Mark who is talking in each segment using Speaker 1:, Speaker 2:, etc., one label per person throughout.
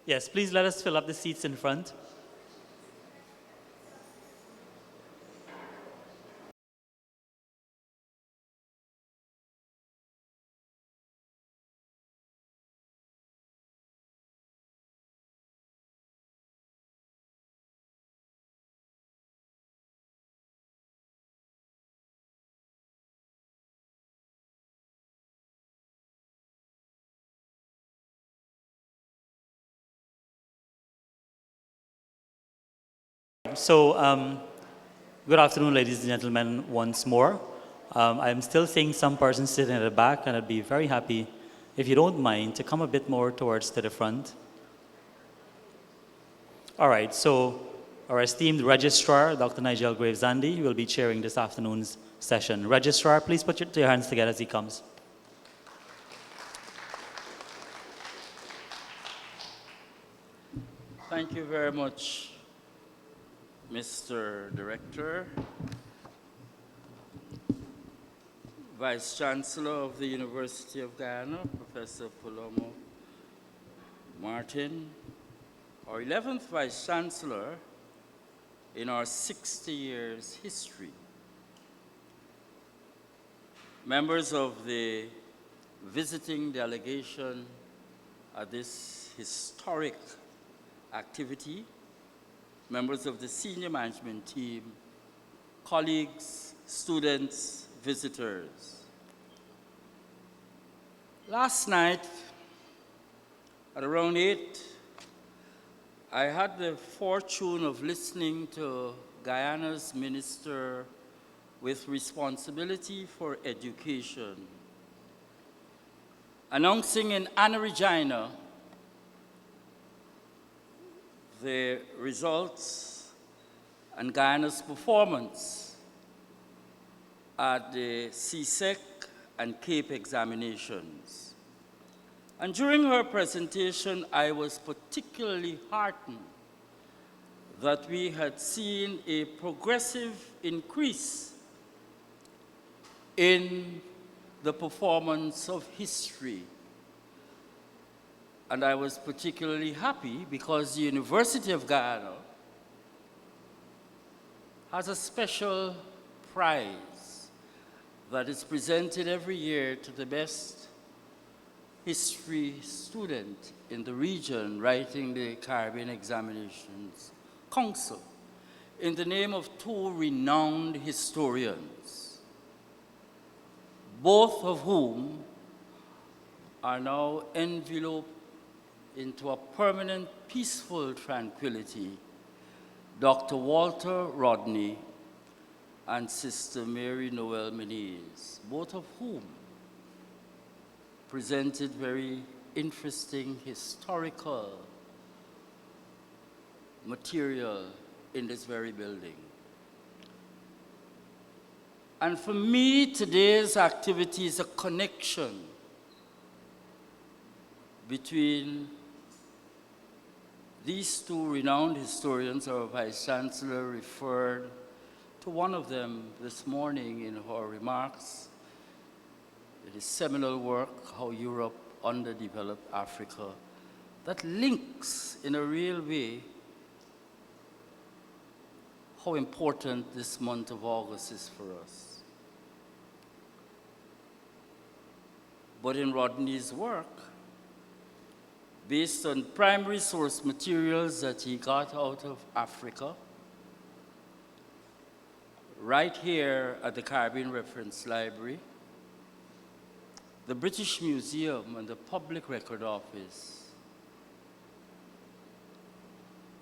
Speaker 1: Yes, please let us fill up the seats in front. So, good afternoon, ladies and gentlemen, once more. I'm still seeing some persons sitting at the back, and I'd be very happy, if you don't mind, to come a bit more towards to the front. All right, so our esteemed Registrar, Dr. Nigel Gravesande, will be chairing this afternoon's session. Registrar, please put your hands together as he comes.
Speaker 2: Thank you very much, Mr. Director, Vice Chancellor of the University of Guyana, Professor Palomo Martin, our 11th Vice Chancellor in our 60 years history, members of the visiting delegation at this historic activity, members of the senior management team, colleagues, students, visitors. Last night, at around 8, I had the fortune of listening to Guyana's Minister with responsibility for education, announcing in Anna Regina the results and Guyana's performance at the CSEC and CAPE examinations. And during her presentation, I was particularly heartened that we had seen a progressive increase in the performance of history. And I was particularly happy because the University of Guyana has a special prize that is presented every year to the best history student in the region writing the Caribbean Examinations Council in the name of two renowned historians, both of whom are now enveloped into a permanent peaceful tranquility, Dr. Walter Rodney and Sister Mary Noel Menez, both of whom presented very interesting historical material in this very building. And for me, today's activity is a connection between these two renowned historians. Our Vice Chancellor referred to one of them this morning in her remarks. It is seminal work, How Europe Underdeveloped Africa, that links in a real way how important this month of August is for us. But in Rodney's work, based on primary source materials that he got out of Africa, right here at the Caribbean Reference Library, the British Museum and the Public Record Office,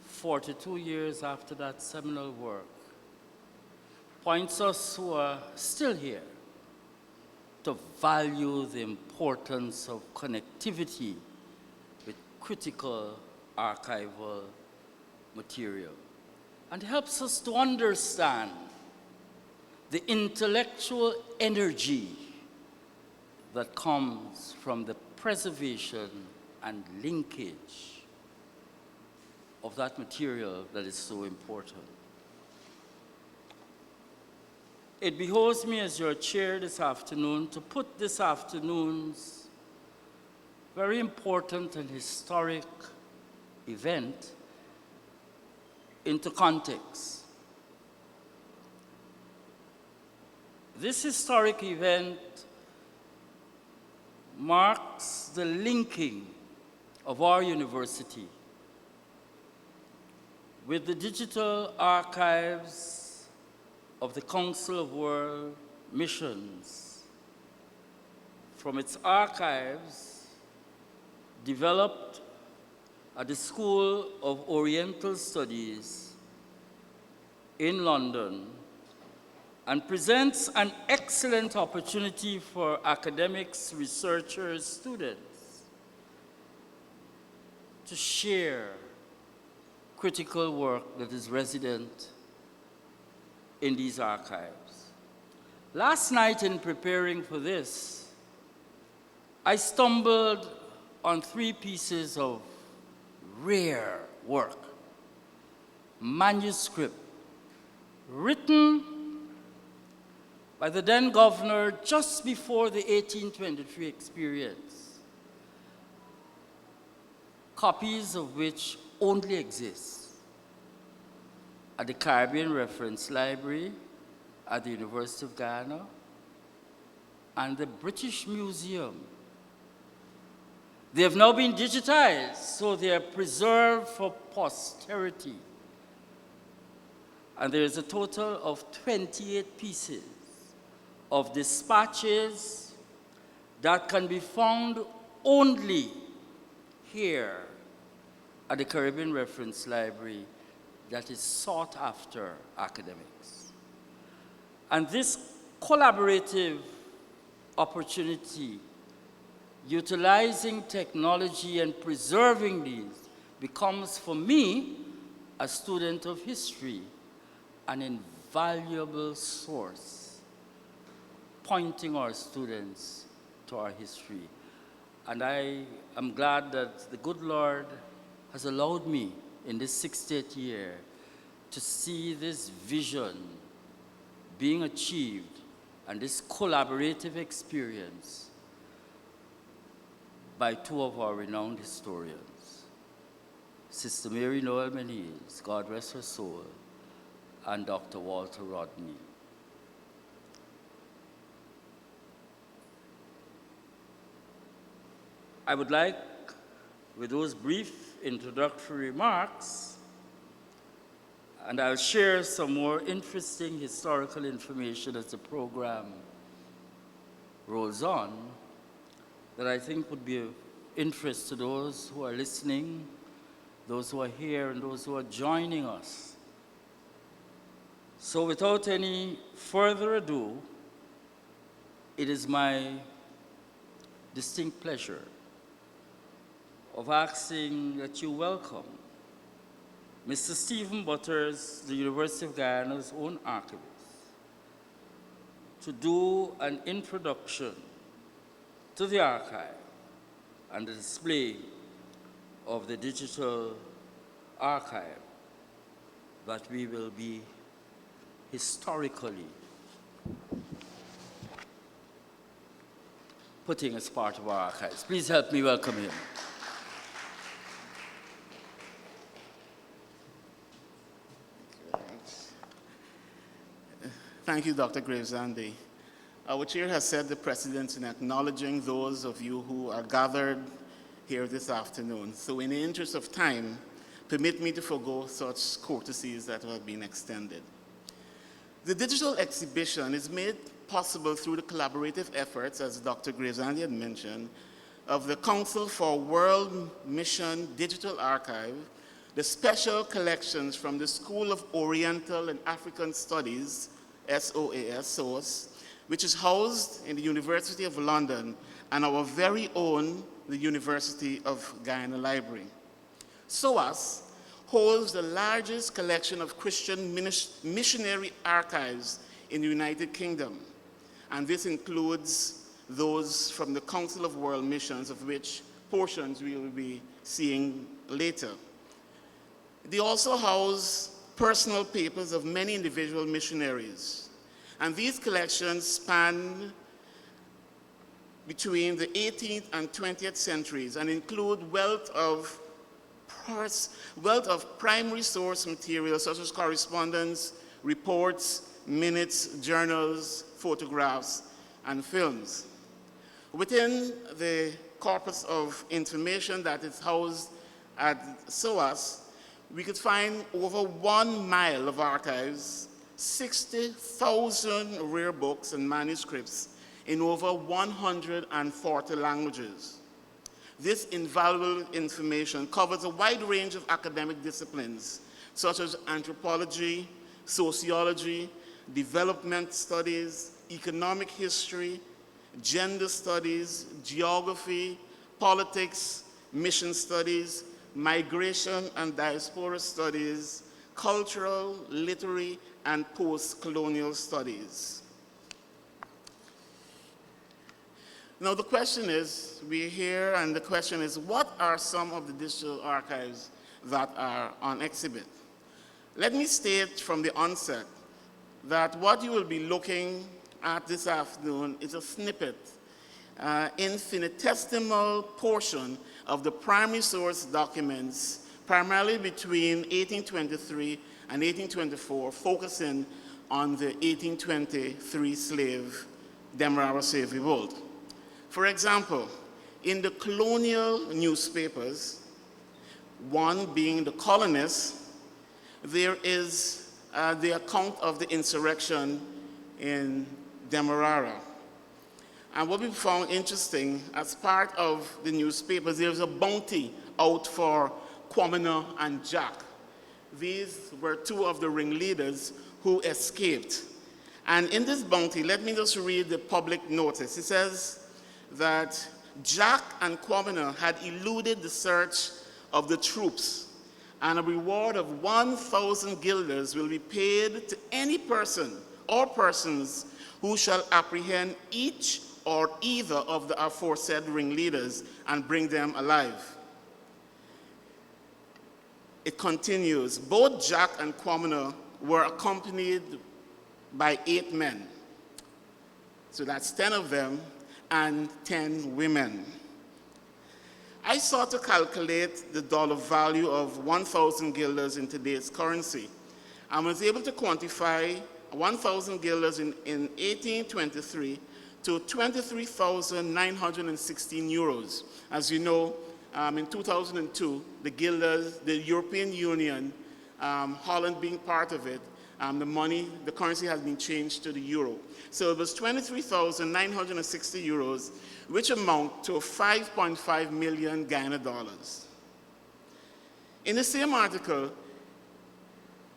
Speaker 2: 42 years after that seminal work, points us who are still here to value the importance of connectivity with critical archival material, and helps us to understand the intellectual energy that comes from the preservation and linkage of that material that is so important. It behoves me as your chair this afternoon to put this afternoon's very important and historic event into context. This historic event marks the linking of our university with the digital archives of the Council of World Missions. From its archives developed at the School of Oriental Studies in London, and presents an excellent opportunity for academics, researchers, students to share critical work that is resident in these archives. Last night, in preparing for this, I stumbled on 3 pieces of rare work, manuscript, written by the then governor just before the 1823 experience, copies of which only exist at the Caribbean Reference Library at the University of Guyana and the British Museum. They have now been digitized, so they are preserved for posterity. And there is a total of 28 pieces of dispatches that can be found only here at the Caribbean Reference Library that is sought after academics. And this collaborative opportunity, utilizing technology and preserving these, becomes for me, a student of history, an invaluable source pointing our students to our history. And I am glad that the good Lord has allowed me in this 60th year to see this vision being achieved and this collaborative experience by 2 of our renowned historians, Sister Mary Noel Menez, God rest her soul, and Dr. Walter Rodney. I would like, with those brief introductory remarks, and I'll share some more interesting historical information as the program rolls on, that I think would be of interest to those who are listening, those who are here, and those who are joining us. So without any further ado, it is my distinct pleasure of asking that you welcome Mr. Stephen Butters, the University of Guyana's own archivist, to do an introduction to the archive and the display of the digital archive that we will be historically putting as part of our archives. Please help me welcome him.
Speaker 3: Thank you, Dr. Gravesande. Our chair has set the precedent in acknowledging those of you who are gathered here this afternoon. So in the interest of time, permit me to forego such courtesies that have been extended. The digital exhibition is made possible through the collaborative efforts, as Dr. Gravesande had mentioned, of the Council for World Mission Digital Archive, the special collections from the School of Oriental and African Studies, SOAS, which is housed in the University of London, and our very own, the University of Guyana Library. SOAS holds the largest collection of Christian missionary archives in the United Kingdom, and this includes those from the Council of World Missions, of which portions we will be seeing later. They also house personal papers of many individual missionaries. And these collections span between the 18th and 20th centuries and include wealth of wealth of primary source material such as correspondence, reports, minutes, journals, photographs, and films. Within the corpus of information that is housed at SOAS, we could find over 1 mile of archives, 60,000 rare books and manuscripts in over 140 languages. This invaluable information covers a wide range of academic disciplines, such as anthropology, sociology, development studies, economic history, gender studies, geography, politics, mission studies, migration and diaspora studies, cultural, literary, and post-colonial studies. Now the question is, we're here, and the question is, what are some of the digital archives that are on exhibit? Let me state from the onset that what you will be looking at this afternoon is a snippet, infinitesimal portion of the primary source documents, primarily between 1823 and 1824, focusing on the 1823 Demerara slave revolt. For example, in the colonial newspapers, one being The Colonist, there is the account of the insurrection in Demerara. And what we found interesting, as part of the newspapers, there's a bounty out for Quamina and Jack. These were two of the ringleaders who escaped. And in this bounty, let me just read the public notice. It says that Jack and Quamina had eluded the search of the troops, and a reward of 1,000 guilders will be paid to any person or persons who shall apprehend each or either of the aforesaid ringleaders and bring them alive. It continues, both Jack and Quamina were accompanied by 8 men. So that's 10 of them and 10 women. I sought to calculate the dollar value of 1,000 guilders in today's currency. I was able to quantify 1,000 guilders in 1823 to 23,916 euros. As you know, in 2002, the guilders, the European Union, Holland being part of it, the currency has been changed to the euro. So it was 23,960 euros, which amount to 5.5 million Guyana dollars. In the same article,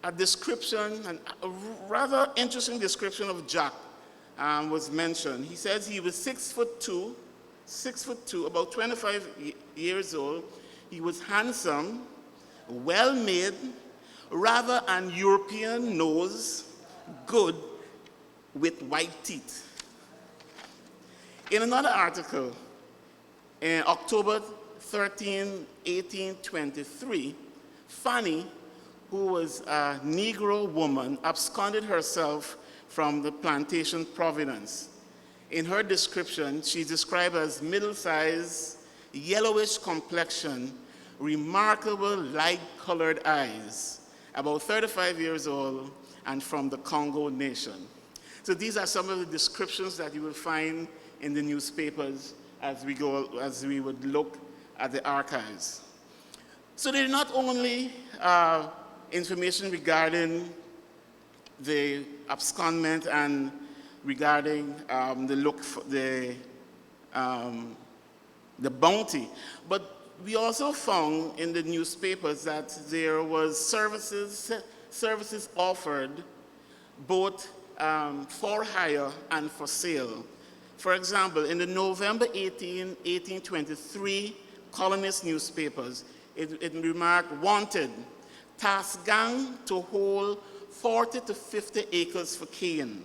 Speaker 3: a description, a rather interesting description of Jack was mentioned. He says he was 6'2", about 25 years old. He was handsome, well-made, rather an European nose, good, with white teeth. In another article, in October 13, 1823, Fanny, who was a Negro woman, absconded herself from the plantation Providence. In her description, she's described as middle-sized, yellowish complexion, remarkable light-colored eyes, about 35 years old, and from the Congo nation. So these are some of the descriptions that you will find in the newspapers as we would look at the archives. So they're not only information regarding the abscondment and regarding the bounty, but we also found in the newspapers that there was services offered both for hire and for sale. For example, in the November 18, 1823 colonist newspapers, it remarked, wanted, task gang to hold 40 to 50 acres for Keon.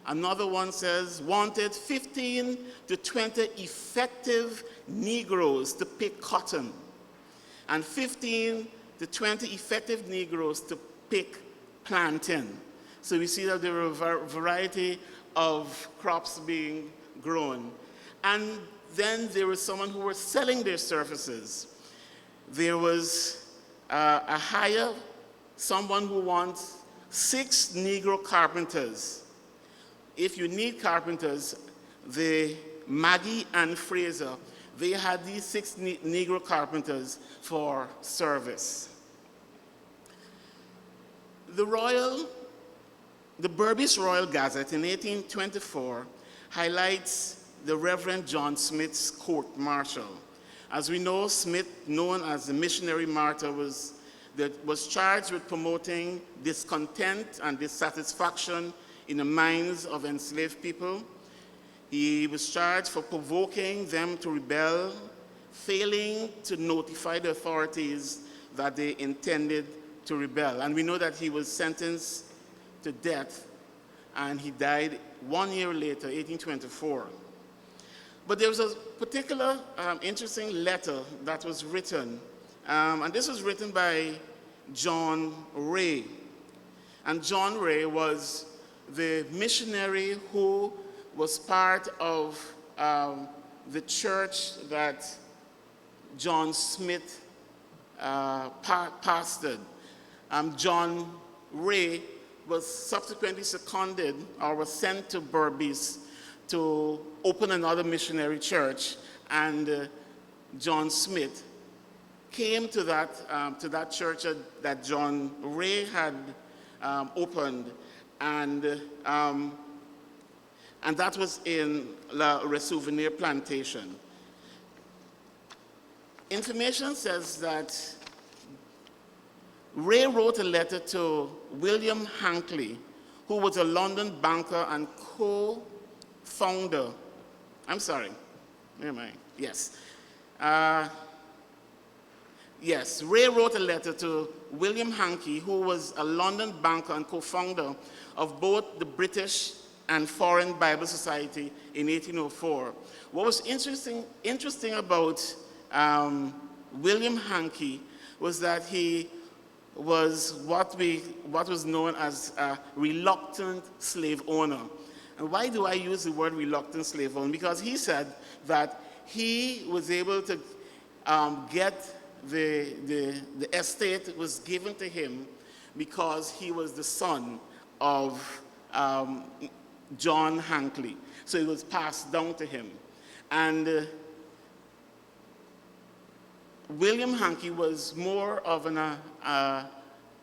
Speaker 3: Another one says, wanted 15 to 20 effective Negroes to pick cotton, and 15 to 20 effective Negroes to pick plantain. So we see that there were a variety of crops being grown. And then there was someone who was selling their services. there was someone who wants 6 Negro carpenters. If you need carpenters, the Maggie and Fraser, they had these 6 Negro carpenters for service. The Berbice Royal Gazette in 1824 highlights the Reverend John Smith's court-martial. As we know, Smith, known as the missionary martyr, was charged with promoting discontent and dissatisfaction in the minds of enslaved people. He was charged for provoking them to rebel, failing to notify the authorities that they intended to rebel. And we know that he was sentenced to death, and he died 1 year later, 1824. But there was a particular interesting letter that was written, and this was written by John Ray. And John Ray was the missionary who was part of the church that John Smith pastored. John Ray was subsequently seconded or was sent to Berbice to open another missionary church, and John Smith came to that church that John Ray had opened, and that was in La Resouvenir Plantation. Information says that Ray wrote a letter to William Hankley, who was a London banker and co-founder. I'm sorry, where am I? Yes. Yes, Ray wrote a letter to William Hankley, who was a London banker and co-founder of both the British and Foreign Bible Society in 1804. What was interesting about William Hankley was that he was what was known as a reluctant slave owner. And why do I use the word reluctant slave owner? Because he said that he was able to get the estate was given to him because he was the son of John Hankley. So it was passed down to him. And William Hankley was more of an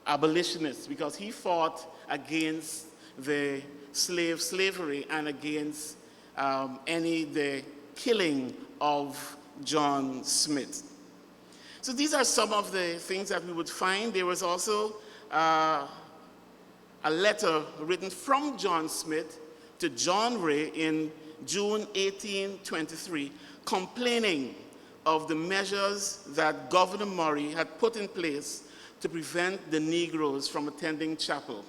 Speaker 3: abolitionist because he fought against the slavery and against the killing of John Smith. So these are some of the things that we would find. There was also a letter written from John Smith to John Ray in June 1823, complaining of the measures that Governor Murray had put in place to prevent the Negroes from attending chapel.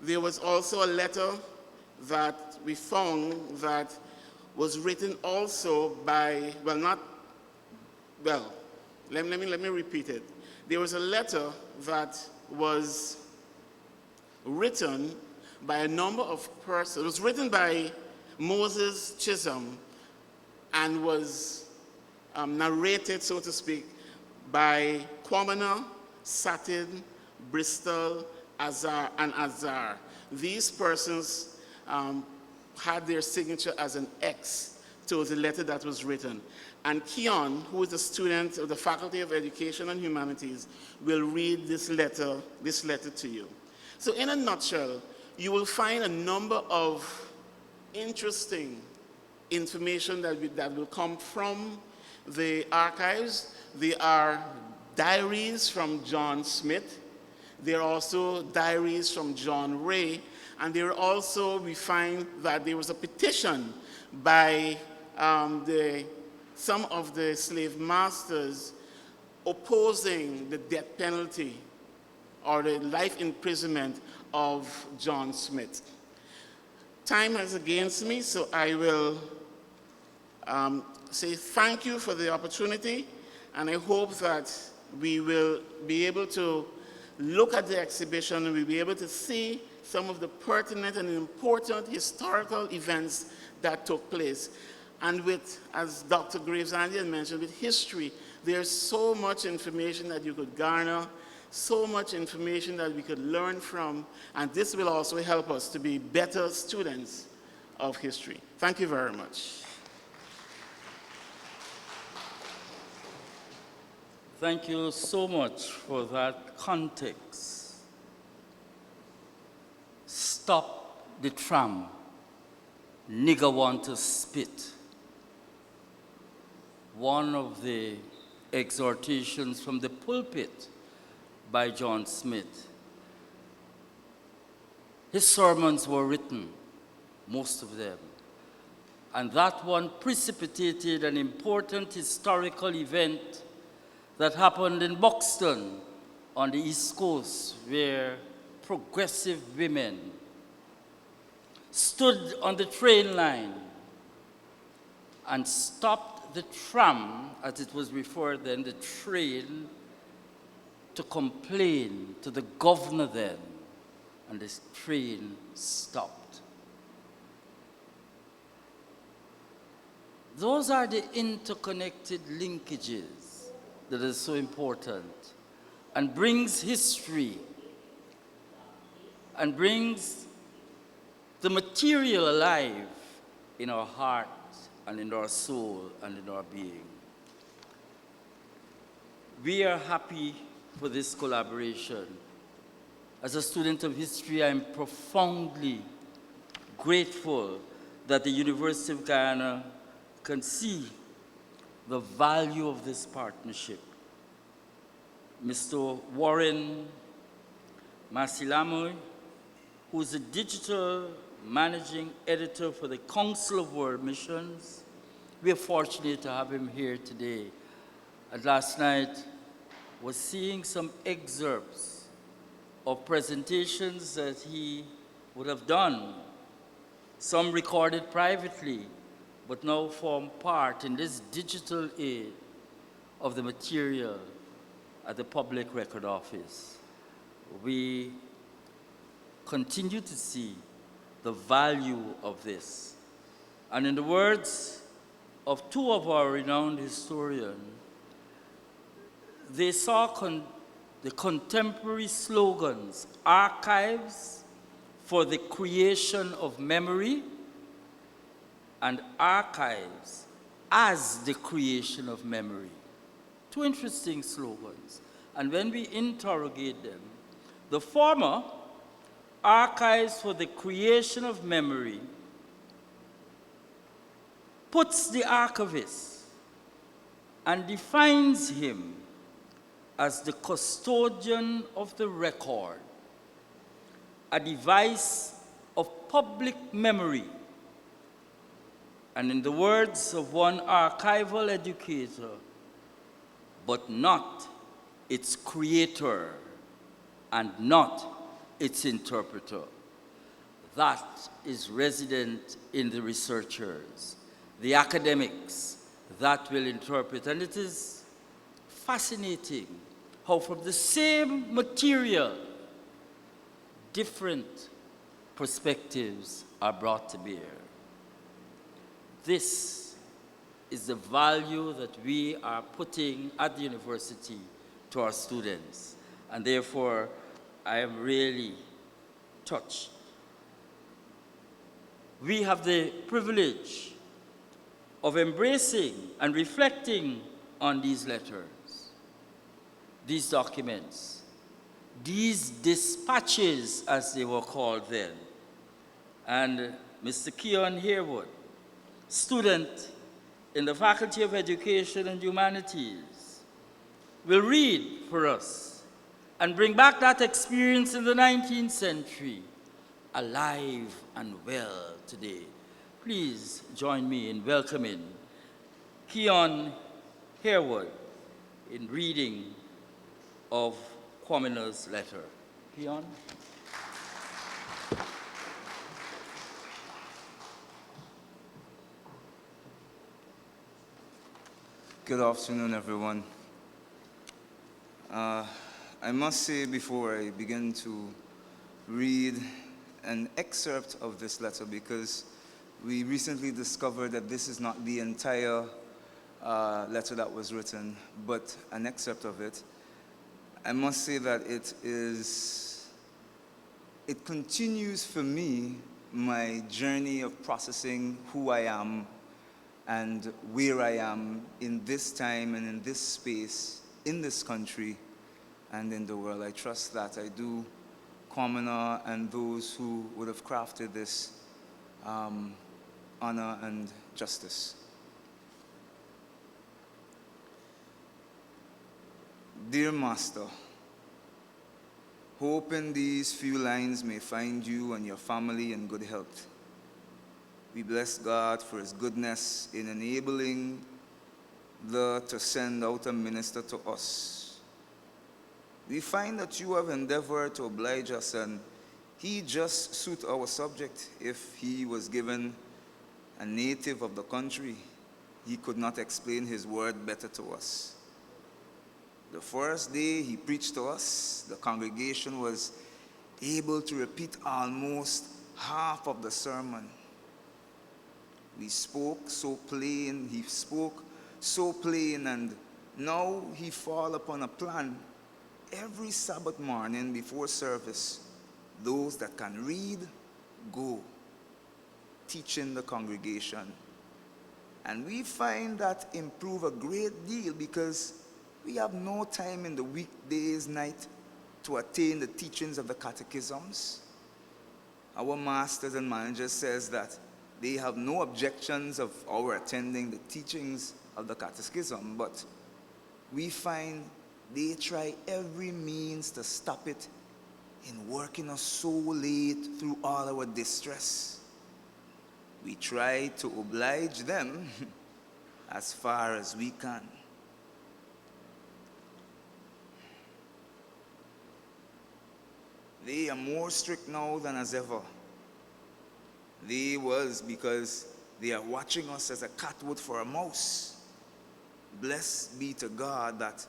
Speaker 3: There was also a letter that we found that was written also by, let me repeat it. There was a letter that was written by a number of persons. It was written by Moses Chisholm and was narrated, so to speak, by Quamina, Satin, Bristol, Azar. These persons had their signature as an X to the letter that was written. And Keon, who is a student of the Faculty of Education and Humanities, will read this letter to you. So in a nutshell, you will find a number of interesting information that will come from the archives. There are diaries from John Smith. There are also diaries from John Ray. And there are also, we find that there was a petition by some of the slave masters opposing the death penalty or the life imprisonment of John Smith. Time is against me, so I will say thank you for the opportunity, and I hope that we will be able to look at the exhibition and we'll be able to see some of the pertinent and important historical events that took place. And with, as Dr. Gravesande mentioned, with history There's so much information that you could garner, so much information that we could learn from, and this will also help us to be better students of history. Thank you very much.
Speaker 2: Thank you so much for that context. Stop the tram. Nigger want to spit. One of the exhortations from the pulpit by John Smith. His sermons were written, most of them, and that one precipitated an important historical event that happened in Buxton on the East Coast, where progressive women stood on the train line and stopped the tram, as it was referred then, the train, to complain to the governor then, and the train stopped. Those are the interconnected linkages that is so important and brings history and brings the material alive in our heart and in our soul and in our being. We are happy for this collaboration. As a student of history, I am profoundly grateful that the University of Guyana can see the value of this partnership. Mr. Warren Masilamony, who is the digital managing editor for the Council of World Missions. We are fortunate to have him here today. And last night was seeing some excerpts of presentations that he would have done, some recorded privately, but now form part in this digital age of the material at the Public Record Office. We continue to see the value of this. And in the words of two of our renowned historians, they saw the contemporary slogans, archives for the creation of memory and archives as the creation of memory. Two interesting slogans. And when we interrogate them, the former, archives for the creation of memory, puts the archivist and defines him as the custodian of the record, a device of public memory. And in the words of one archival educator, but not its creator and not its interpreter. That is resident in the researchers, the academics that will interpret. And it is fascinating how from the same material, different perspectives are brought to bear. This is the value that we are putting at the university to our students. And therefore, I am really touched. We have the privilege of embracing and reflecting on these letters, these documents, these dispatches, as they were called then. And Mr. Keon Heywood, student in the Faculty of Education and Humanities, will read for us and bring back that experience in the 19th century, alive and well today. Please join me in welcoming Keon Heywood in reading of Quamina's letter. Keon?
Speaker 4: Good afternoon, everyone. I must say before I begin to read an excerpt of this letter, because we recently discovered that this is not the entire letter that was written, but an excerpt of it. I must say that it continues for me my journey of processing who I am and where I am in this time and in this space, in this country and in the world. I trust that I do Quamina and those who would have crafted this honor and justice. Dear Master, hoping these few lines may find you and your family in good health. We bless God for his goodness in enabling to send out a minister to us. We find that you have endeavored to oblige us, and he just suit our subject. If he was given a native of the country, he could not explain his word better to us. The first day he preached to us, the congregation was able to repeat almost half of the sermon. We spoke so plain, he spoke so plain, and now he fall upon a plan every Sabbath morning before service. Those that can read, go, teaching the congregation. And we find that improve a great deal because we have no time in the weekdays night to attain the teachings of the catechisms. Our masters and managers says that they have no objections of our attending the teachings of the catechism, but we find they try every means to stop it in working us so late through all our distress. We try to oblige them as far as we can. They are more strict now than as ever. They was because they are watching us as a cat would for a mouse. Blessed be to God that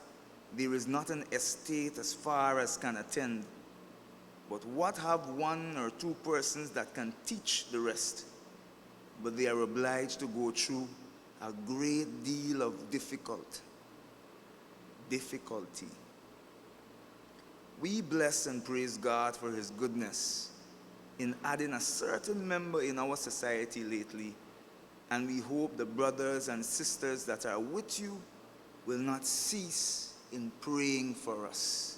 Speaker 4: there is not an estate as far as can attend, but what have one or two persons that can teach the rest, but they are obliged to go through a great deal of difficulty. We bless and praise God for his goodness in adding a certain member in our society lately, and we hope the brothers and sisters that are with you will not cease in praying for us.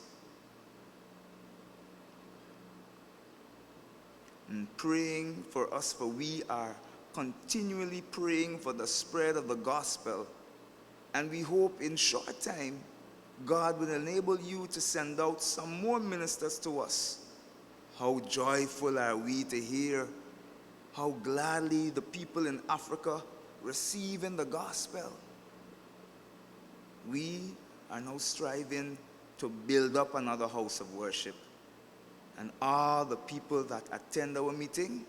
Speaker 4: And praying for us, for we are continually praying for the spread of the gospel, and we hope in short time God will enable you to send out some more ministers to us. How joyful are we to hear how gladly the people in Africa receiving the gospel. We are now striving to build up another house of worship. And all the people that attend our meeting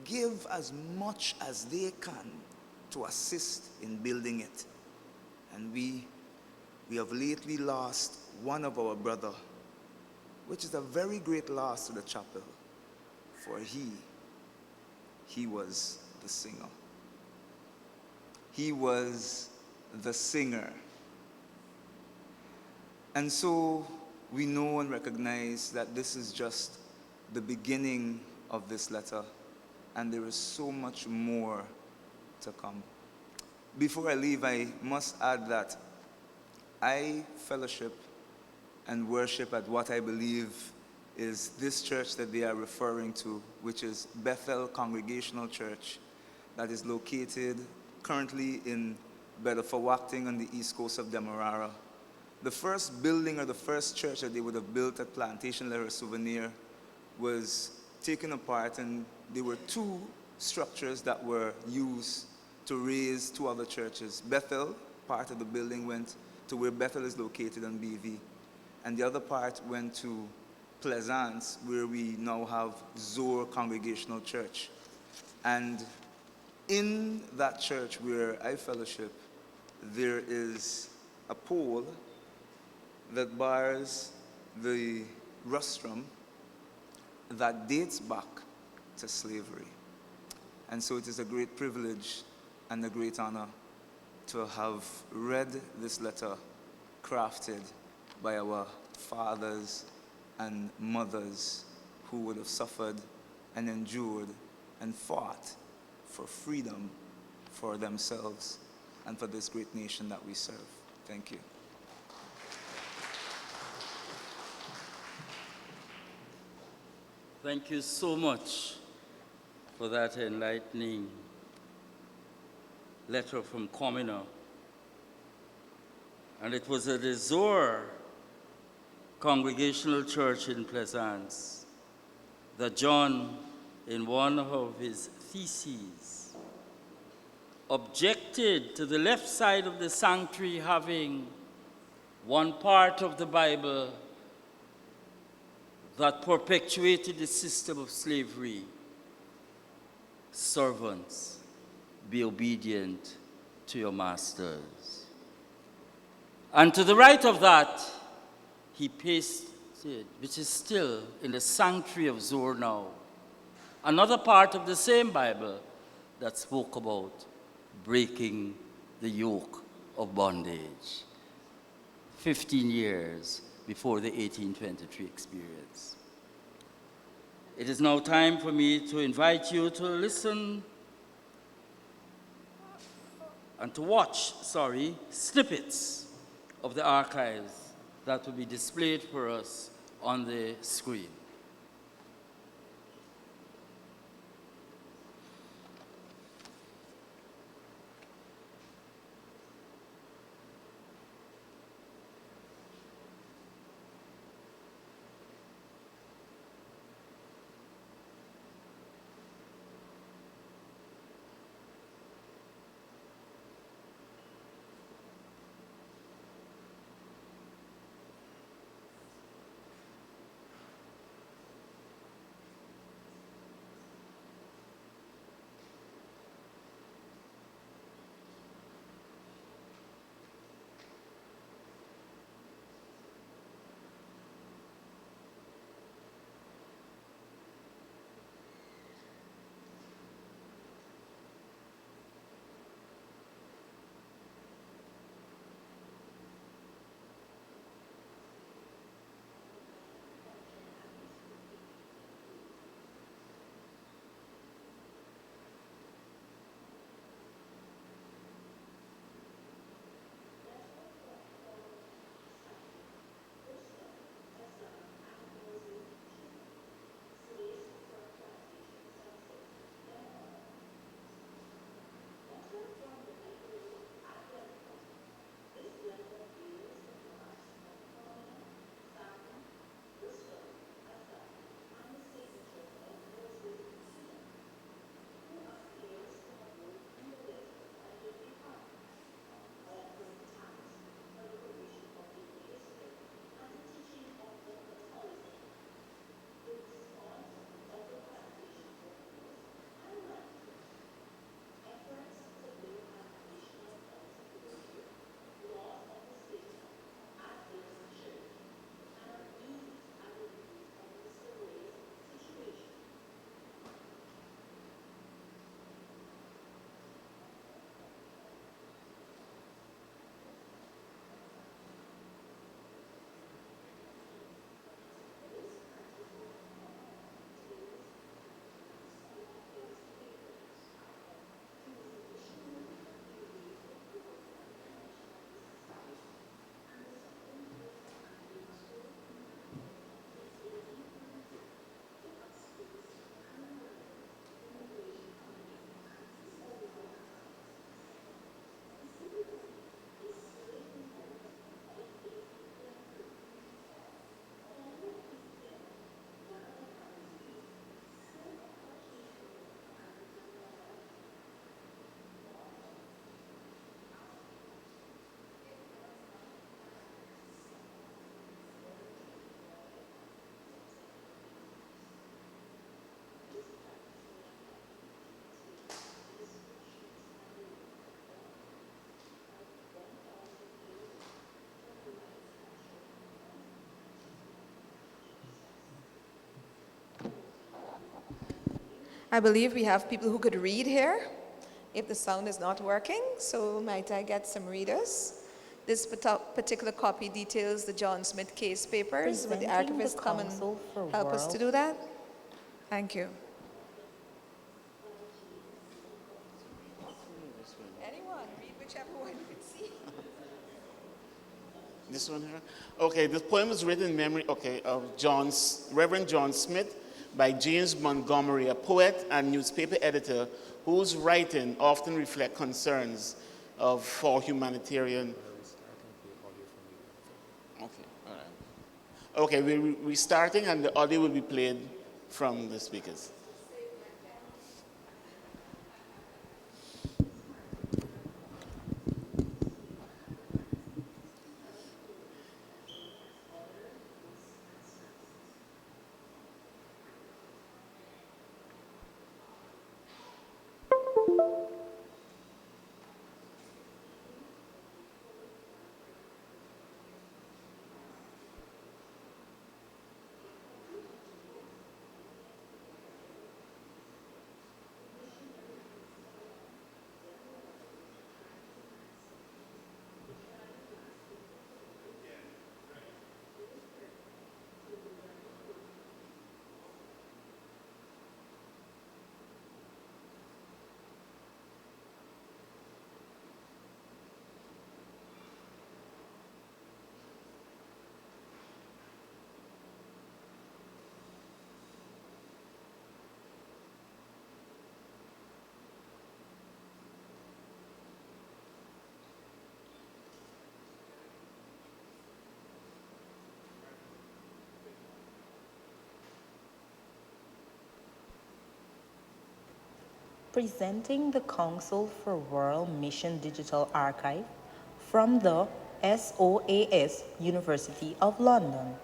Speaker 4: give as much as they can to assist in building it. And we have lately lost one of our brother, which is a very great loss to the chapel, for he was the singer. He was the singer. And so we know and recognize that this is just the beginning of this letter, and there is so much more to come. Before I leave, I must add that I fellowship and worship at what I believe is this church that they are referring to, which is Bethel Congregational Church, that is located currently in Bedford-Wachting on the east coast of Demerara. The first building or the first church that they would have built at Plantation Letter Souvenir was taken apart, and there were two structures that were used to raise two other churches. Bethel, part of the building went to where Bethel is located on BV, and the other part went to Plaisance, where we now have Zoar Congregational Church. And in that church where I fellowship, there is a pole that bars the rostrum that dates back to slavery. And so it is a great privilege and a great honor to have read this letter crafted by our fathers and mothers who would have suffered and endured and fought for freedom for themselves and for this great nation that we serve. Thank you.
Speaker 2: Thank you so much for that enlightening letter from Quamina. And it was at the Zoar Congregational Church in Plaisance that John, in one of his theses, objected to the left side of the sanctuary having one part of the Bible that perpetuated the system of slavery. Servants, be obedient to your masters. And to the right of that, he pasted, which is still in the sanctuary of Zoar now, another part of the same Bible that spoke about breaking the yoke of bondage, 15 years before the 1823 experience. It is now time for me to invite you to listen and to watch, snippets of the archives that will be displayed for us on the screen.
Speaker 5: I believe we have people who could read here. if the sound is not working, so might I get some readers? This particular copy details the John Smith case papers. Would the archivist come and help us to do that? Thank you. Anyone, read whichever one you can see.
Speaker 3: This one here? Okay, this poem is written in memory, of Reverend John Smith by James Montgomery, a poet and newspaper editor whose writing often reflect concerns for humanitarian. Okay, all right. Okay, we're starting and the audio will be played from the speakers.
Speaker 6: Presenting the Council for World Mission Digital Archive from the SOAS University of London.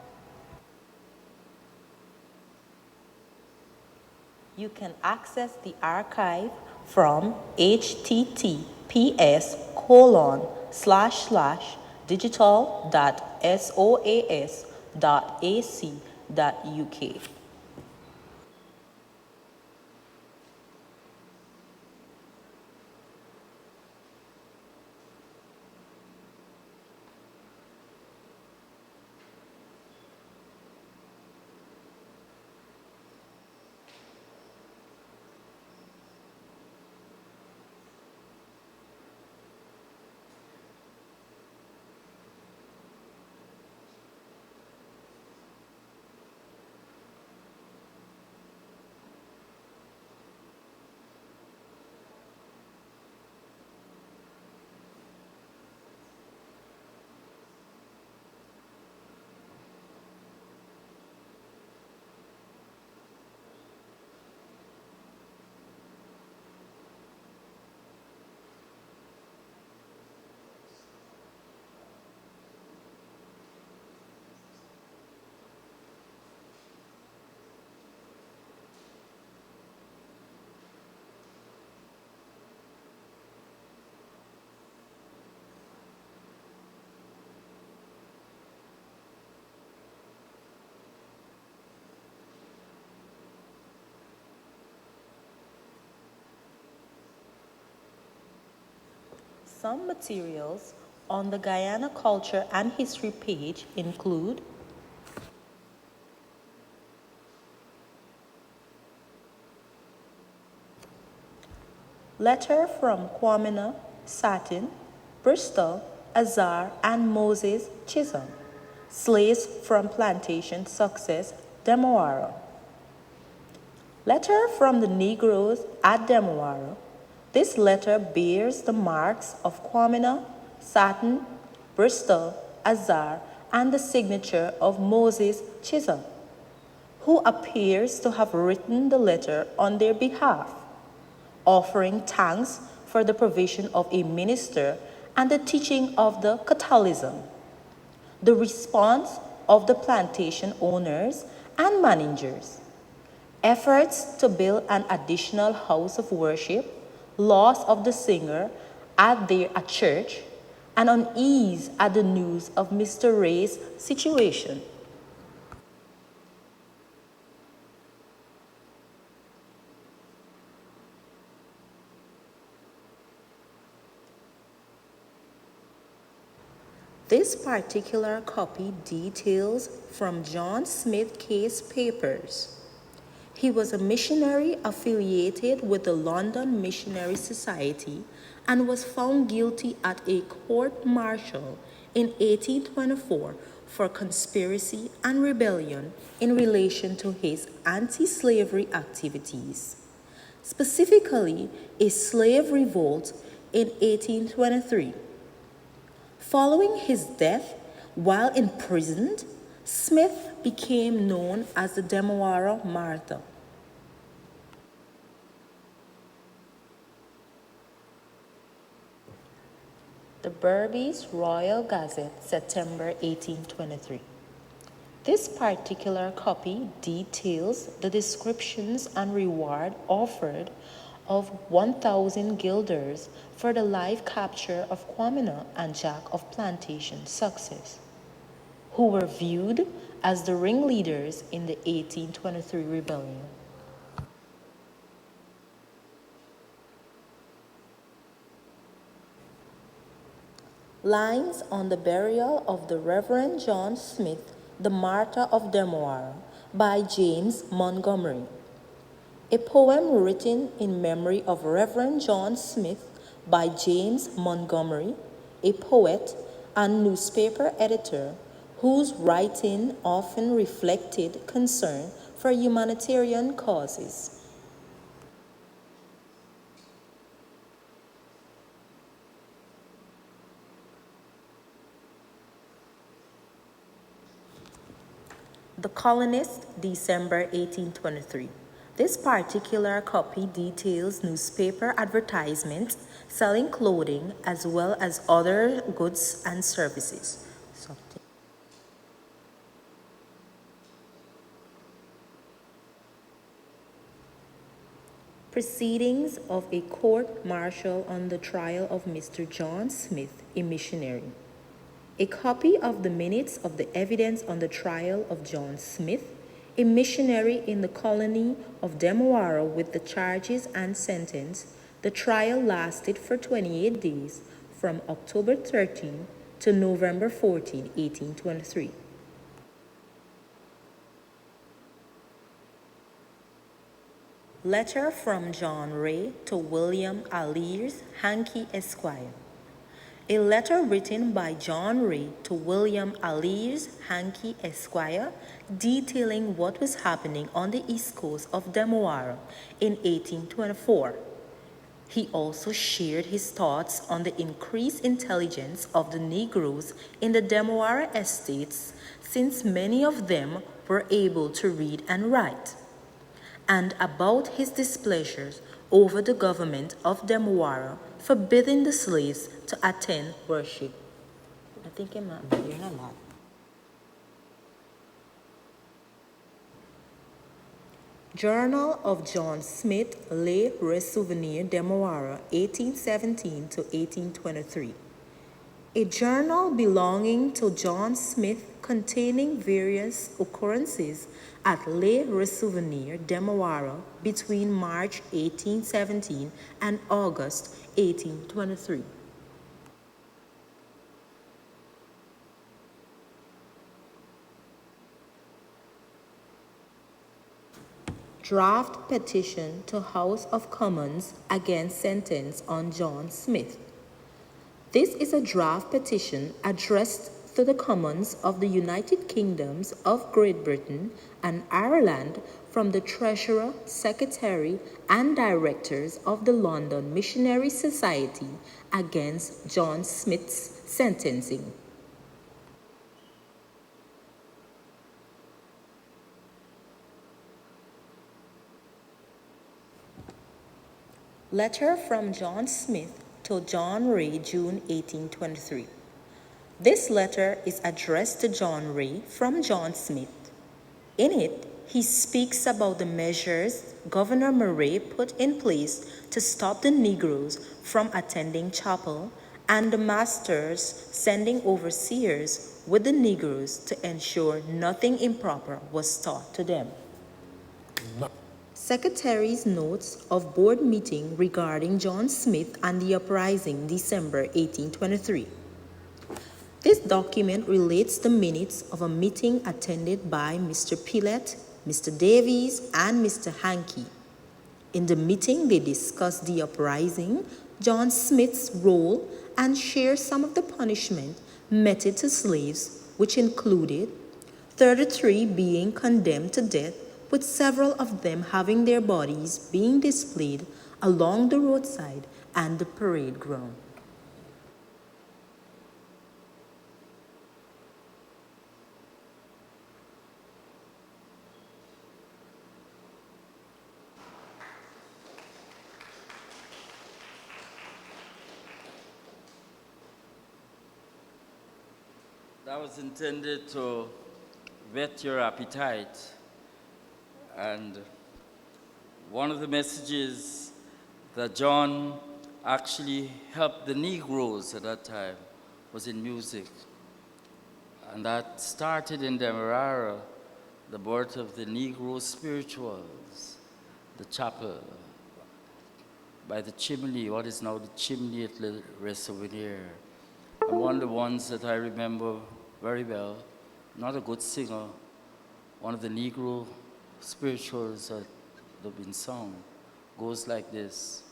Speaker 6: You can access the archive from https://digital.soas.ac.uk. Some materials on the Guyana Culture and History page include letter from Quamina, Satin, Bristol, Azar, and Moses Chisholm, slaves from Plantation Success, Demowara. Letter from the Negroes at Demowara. This letter bears the marks of Quamina, Satin, Bristol, Azar, and the signature of Moses Chisholm, who appears to have written the letter on their behalf, offering thanks for the provision of a minister and the teaching of the Catholicism. The response of the plantation owners and managers. Efforts to build an additional house of worship, loss of the singer at a church, and unease at the news of Mr. Ray's situation. This particular copy details from John Smith case papers. He was a missionary affiliated with the London Missionary Society and was found guilty at a court-martial in 1824 for conspiracy and rebellion in relation to his anti-slavery activities, specifically a slave revolt in 1823. Following his death, while imprisoned, Smith became known as the Demawara Martyr. The Berbice Royal Gazette, September 1823. This particular copy details the descriptions and reward offered of 1,000 guilders for the live capture of Quamina and Jack of Plantation Success, who were viewed as the ringleaders in the 1823 rebellion. Lines on the burial of the Reverend John Smith, the Martyr of Demawara, by James Montgomery. A poem written in memory of Reverend John Smith by James Montgomery, a poet and newspaper editor whose writing often reflected concern for humanitarian causes. The Colonist, December 1823. This particular copy details newspaper advertisements selling clothing as well as other goods and services. Proceedings of a court-martial on the trial of Mr. John Smith, a missionary. A copy of the minutes of the evidence on the trial of John Smith, a missionary in the colony of Demawara with the charges and sentence. The trial lasted for 28 days from October 13 to November 14, 1823. Letter from John Ray to William Aliers, Hankey Esquire. A letter written by John Ray to William Aliers, Hankey Esquire, detailing what was happening on the east coast of Demawara in 1824. He also shared his thoughts on the increased intelligence of the Negroes in the Demawara estates, since many of them were able to read and write, and about his displeasures over the government of Demawara forbidding the slaves to attend worship. I think I'm not hearing a lot. Journal of John Smith, Les Souvenirs Demawara, 1817 to 1823. A journal belonging to John Smith containing various occurrences at Les Souvenirs Demawara between March 1817 and August 1823. Draft petition to House of Commons against sentence on John Smith. This is a draft petition addressed to the Commons of the United Kingdoms of Great Britain and Ireland from the Treasurer, Secretary, and Directors of the London Missionary Society against John Smith's sentencing. Letter from John Smith to John Ray, June 1823. This letter is addressed to John Ray from John Smith. In it, he speaks about the measures Governor Murray put in place to stop the Negroes from attending chapel and the masters sending overseers with the Negroes to ensure nothing improper was taught to them. Secretary's notes of board meeting regarding John Smith and the uprising, December 1823. This document relates the minutes of a meeting attended by Mr. Pillet, Mr. Davies, and Mr. Hankey. In the meeting, they discussed the uprising, John Smith's role, and shared some of the punishment meted to slaves, which included 33 being condemned to death, with several of them having their bodies being displayed along the roadside and the parade ground.
Speaker 2: That was intended to whet your appetite. And one of the messages that John actually helped the Negroes at that time was in music. And that started in Demerara, the birth of the Negro spirituals, the chapel by the chimney, what is now the chimney at Le Ressouvenir. And one of the ones that I remember very well, not a good singer, one of the Negro spirituals that have been sung, goes like this.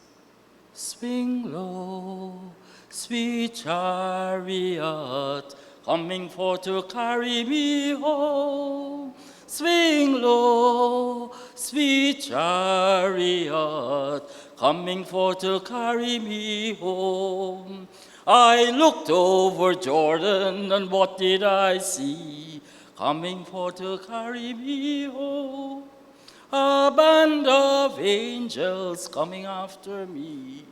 Speaker 2: Swing low, sweet chariot, coming for to carry me home. Swing low, sweet chariot, coming for to carry me home. I looked over Jordan, and what did I see? Coming for to carry me home. A band of angels coming after me,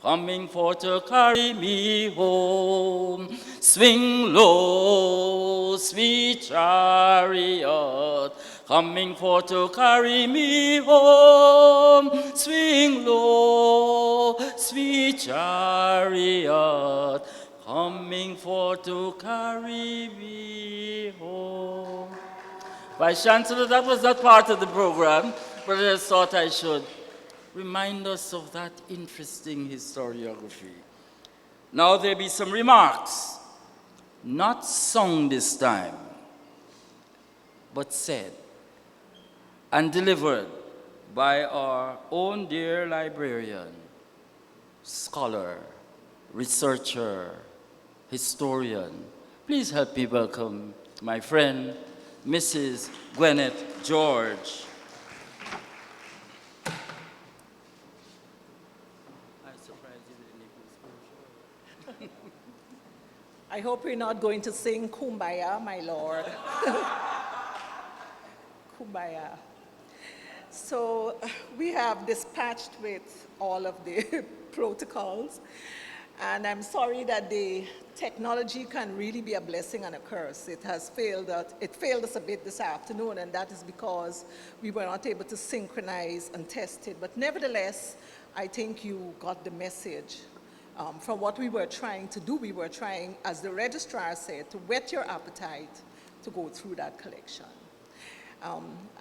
Speaker 2: coming for to carry me home. Swing low, sweet chariot, coming for to carry me home. Swing low, sweet chariot, coming for to carry me home. Vice Chancellor, that was not part of the program, but I just thought I should remind us of that interesting historiography. Now there be some remarks, not sung this time, but said and delivered by our own dear librarian, scholar, researcher, historian. Please help me welcome my friend, Mrs. Gwyneth George.
Speaker 7: I hope we're not going to sing Kumbaya, my Lord. Kumbaya. So we have dispatched with all of the protocols, and I'm sorry that the technology can really be a blessing and a curse. It failed us a bit this afternoon, and that is because we were not able to synchronize and test it. But nevertheless, I think you got the message. From what we were trying to do, we were trying, as the registrar said, to whet your appetite to go through that collection.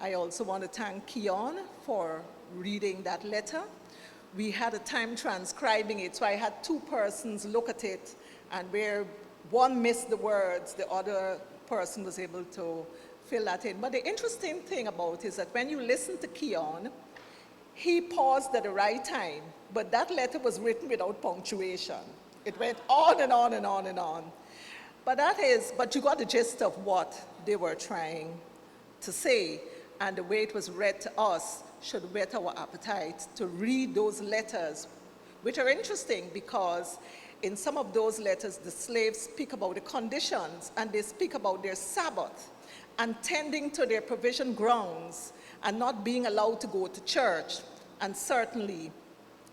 Speaker 7: I also want to thank Keon for reading that letter. We had a time transcribing it, so I had two persons look at it, and where one missed the words, the other person was able to fill that in. But the interesting thing about it is that when you listen to Keon, he paused at the right time, but that letter was written without punctuation. It went on and on and on and on. But you got the gist of what they were trying to say, and the way it was read to us should whet our appetite to read those letters, which are interesting because in some of those letters, the slaves speak about the conditions, and they speak about their Sabbath and tending to their provision grounds and not being allowed to go to church. And certainly,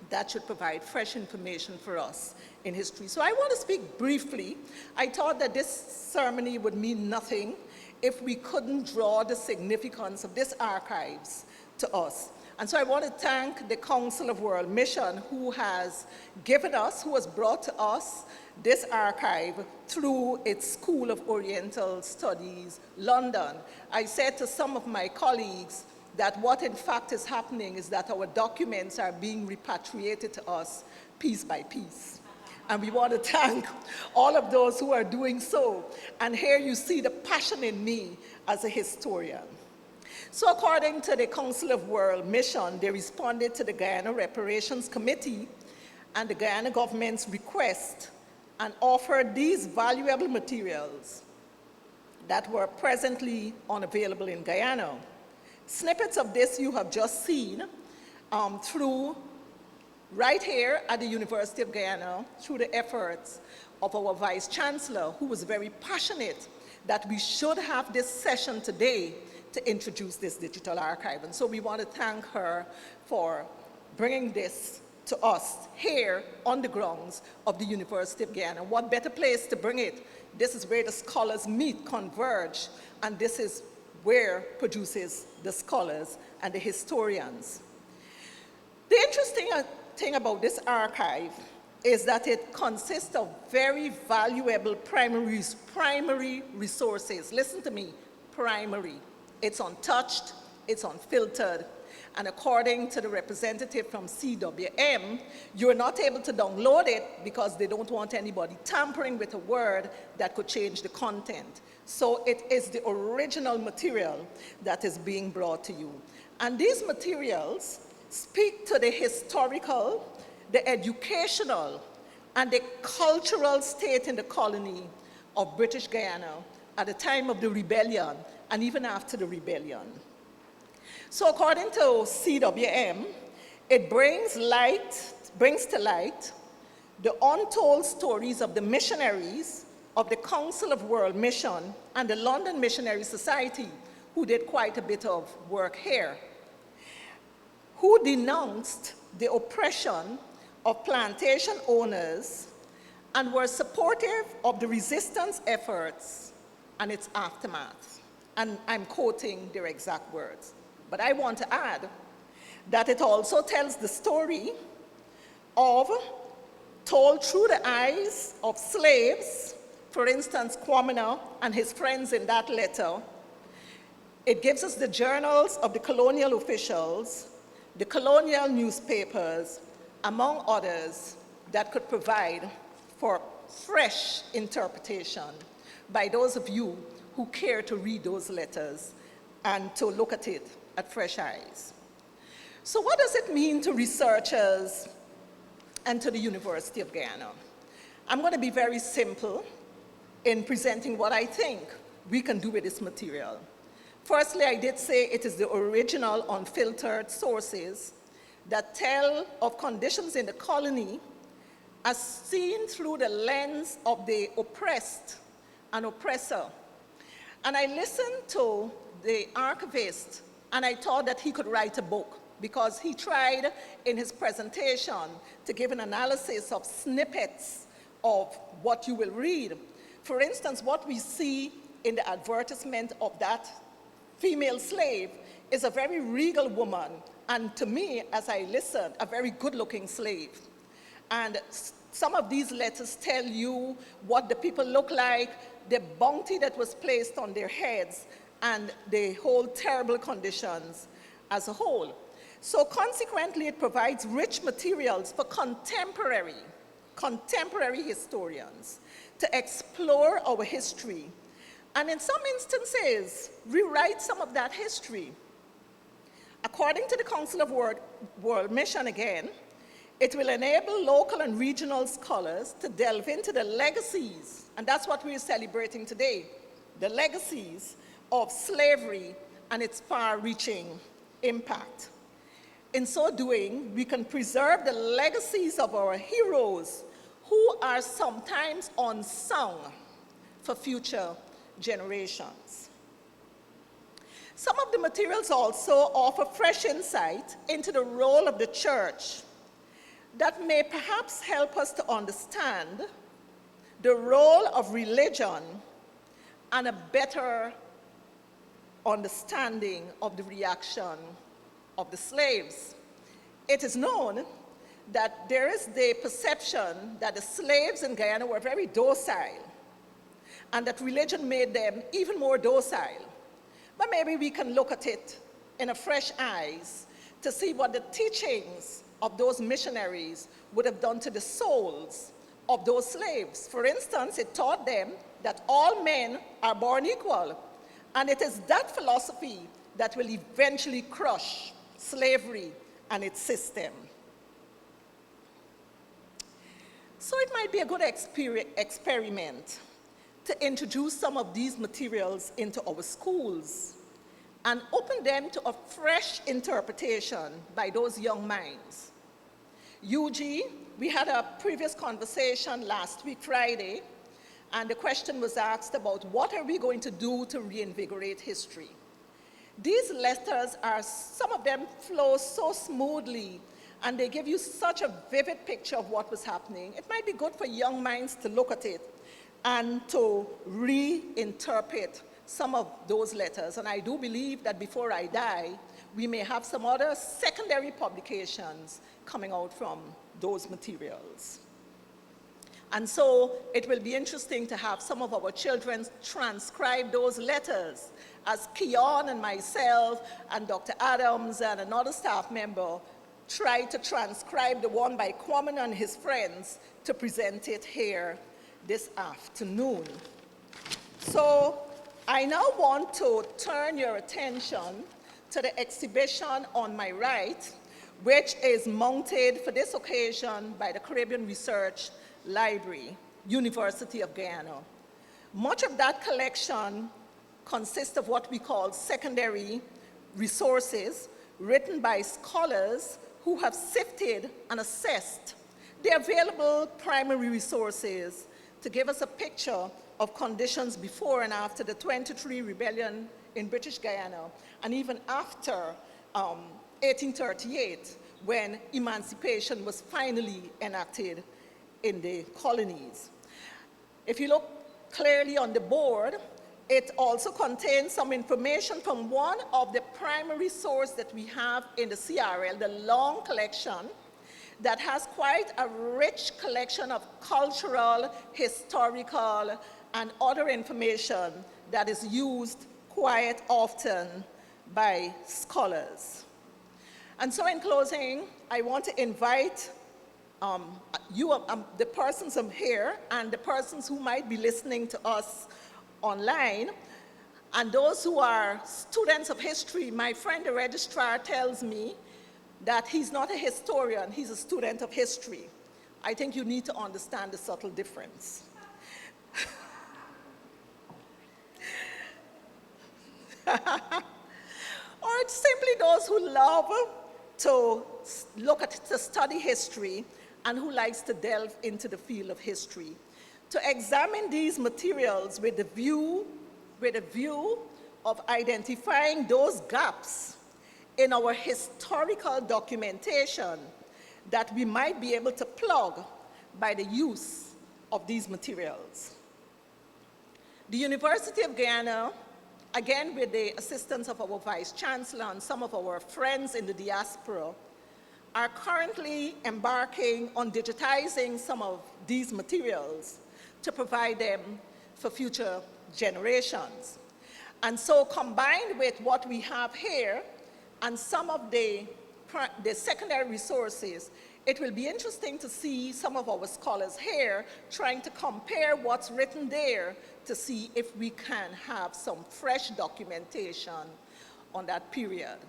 Speaker 7: that should provide fresh information for us in history. So I want to speak briefly. I thought that this ceremony would mean nothing if we couldn't draw the significance of this archives to us. And so I want to thank the Council of World Mission who has given us, who has brought to us this archive through its School of Oriental Studies, London. I said to some of my colleagues that what in fact is happening is that our documents are being repatriated to us piece by piece. And we want to thank all of those who are doing so. And here you see the passion in me as a historian. So according to the Council of World Mission, they responded to the Guyana Reparations Committee and the Guyana government's request and offered these valuable materials that were presently unavailable in Guyana. Snippets of this you have just seen through right here at the University of Guyana through the efforts of our Vice Chancellor, who was very passionate that we should have this session today to introduce this digital archive. And so we want to thank her for bringing this to us here on the grounds of the University of Guyana. What better place to bring it? This is where the scholars meet, converge, and this is where produces the scholars and the historians. The interesting thing about this archive is that it consists of very valuable primary resources. Listen to me, primary. It's untouched, it's unfiltered, and according to the representative from CWM, you're not able to download it because they don't want anybody tampering with a word that could change the content. So it is the original material that is being brought to you. And these materials speak to the historical, the educational, and the cultural state in the colony of British Guyana at the time of the rebellion and even after the rebellion. So according to CWM, it brings to light the untold stories of the missionaries of the Council of World Mission and the London Missionary Society, who did quite a bit of work here, who denounced the oppression of plantation owners and were supportive of the resistance efforts and its aftermath. And I'm quoting their exact words. But I want to add that it also tells the story of, told through the eyes of slaves, for instance, Quamina and his friends in that letter. It gives us the journals of the colonial officials, the colonial newspapers, among others, that could provide for fresh interpretation by those of you who care to read those letters and to look at it at fresh eyes. So what does it mean to researchers and to the University of Guyana? I'm going to be very simple in presenting what I think we can do with this material. Firstly, I did say it is the original unfiltered sources that tell of conditions in the colony as seen through the lens of the oppressed and oppressor. And I listened to the archivist, and I thought that he could write a book because he tried in his presentation to give an analysis of snippets of what you will read. For instance, what we see in the advertisement of that female slave is a very regal woman, and to me, as I listened, a very good-looking slave. And some of these letters tell you what the people look like, the bounty that was placed on their heads, and the whole terrible conditions as a whole. So consequently, it provides rich materials for contemporary historians to explore our history, and in some instances, rewrite some of that history. According to the Council of World Mission again, it will enable local and regional scholars to delve into the legacies, and that's what we're celebrating today, the legacies of slavery and its far-reaching impact. In so doing, we can preserve the legacies of our heroes who are sometimes unsung for future generations. Some of the materials also offer fresh insight into the role of the church that may perhaps help us to understand the role of religion and a better understanding of the reaction of the slaves. It is known that there is the perception that the slaves in Guyana were very docile and that religion made them even more docile. But maybe we can look at it in a fresh eyes to see what the teachings of those missionaries would have done to the souls of those slaves. For instance, it taught them that all men are born equal, and it is that philosophy that will eventually crush slavery and its system. So it might be a good experiment to introduce some of these materials into our schools and open them to a fresh interpretation by those young minds. UG, we had a previous conversation last week, Friday, and the question was asked about what are we going to do to reinvigorate history. These letters are, some of them flow so smoothly, and they give you such a vivid picture of what was happening. It might be good for young minds to look at it and to reinterpret some of those letters. And I do believe that before I die, we may have some other secondary publications coming out from those materials. And so it will be interesting to have some of our children transcribe those letters as Keon and myself and Dr. Adams and another staff member try to transcribe the one by Quamina and his friends to present it here this afternoon. So I now want to turn your attention to the exhibition on my right, which is mounted for this occasion by the Caribbean Research Library, University of Guyana. Much of that collection consists of what we call secondary resources written by scholars who have sifted and assessed the available primary resources to give us a picture of conditions before and after the 23 rebellion in British Guyana, and even after 1838, when emancipation was finally enacted in the colonies. If you look clearly on the board, it also contains some information from one of the primary sources that we have in the CRL, the long collection, that has quite a rich collection of cultural, historical, and other information that is used quite often by scholars. And so in closing, I want to invite the persons here and the persons who might be listening to us online, and those who are students of history. My friend the registrar tells me that he's not a historian, he's a student of history. I think you need to understand the subtle difference. Or it's simply those who love to study history and who likes to delve into the field of history, to examine these materials with a view of identifying those gaps in our historical documentation that we might be able to plug by the use of these materials. The University of Guyana, again with the assistance of our Vice Chancellor and some of our friends in the diaspora, are currently embarking on digitizing some of these materials to provide them for future generations. And so combined with what we have here and some of the secondary resources, it will be interesting to see some of our scholars here trying to compare what's written there to see if we can have some fresh documentation on that period.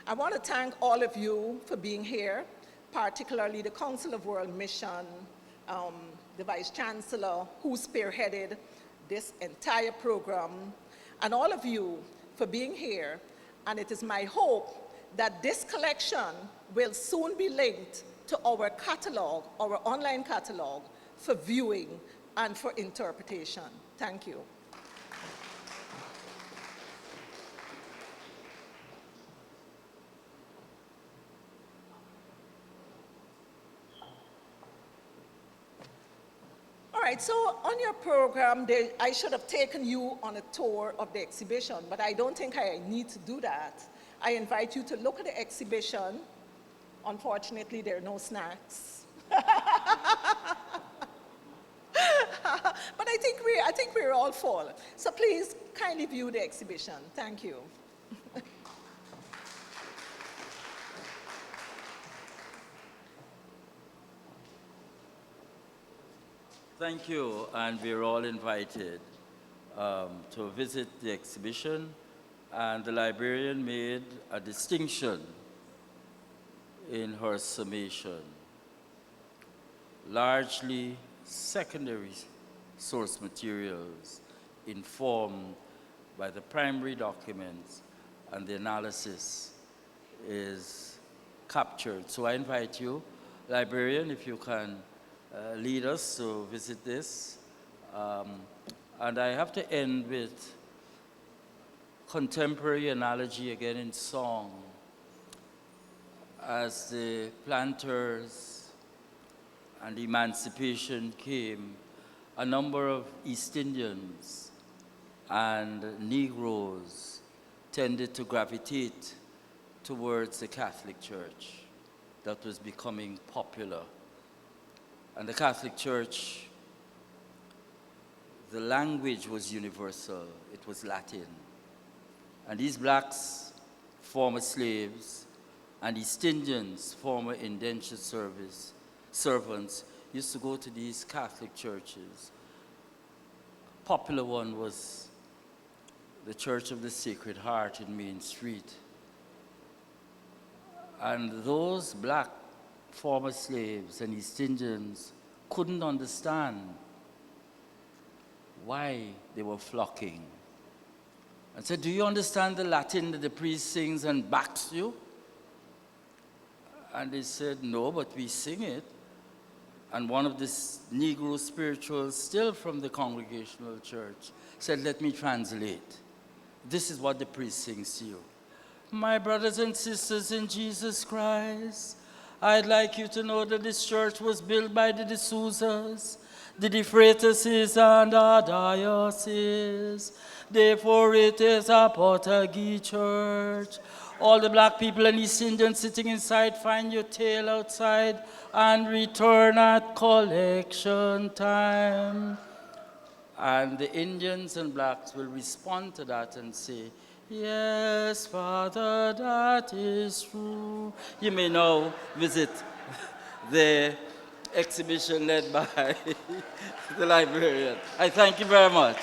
Speaker 7: I want to thank all of you for being here, particularly the Council of World Mission, the Vice Chancellor who spearheaded this entire program, and all of you for being here. And it is my hope that this collection will soon be linked to our catalog, our online catalog, for viewing and for interpretation. Thank you. All right, so on your program, I should have taken you on a tour of the exhibition, but I don't think I need to do that. I invite you to look at the exhibition. Unfortunately, there are no snacks. But I think we're all full. So please kindly view the exhibition. Thank you.
Speaker 2: Thank you, and we're all invited to visit the exhibition, and the librarian made a distinction in her summation. Largely secondary source materials informed by the primary documents, and the analysis is captured. So I invite you, librarian, if you can lead us to visit this. And I have to end with contemporary analogy again in song. As the planters and emancipation came, a number of East Indians and Negroes tended to gravitate towards the Catholic Church that was becoming popular. And the Catholic Church, the language was universal, it was Latin. And these blacks, former slaves, and East Indians, former indentured servants, used to go to these Catholic churches. Popular one was the Church of the Sacred Heart in Main Street. And those black former slaves and East Indians couldn't understand why they were flocking. And said, do you understand the Latin that the priest sings and backs you? And they said, no, but we sing it. And one of the Negro spirituals, still from the Congregational Church, said, let me translate. This is what the priest sings to you. My brothers and sisters in Jesus Christ, I'd like you to know that this church was built by the D'Souza's, the De Freitas and the diocese. Therefore it is a Portuguese church. All the black people and East Indians sitting inside, find your tail outside and return at collection time. And the Indians and blacks will respond to that and say, yes, Father, that is true. You may now visit the exhibition led by the librarian. I thank you very much.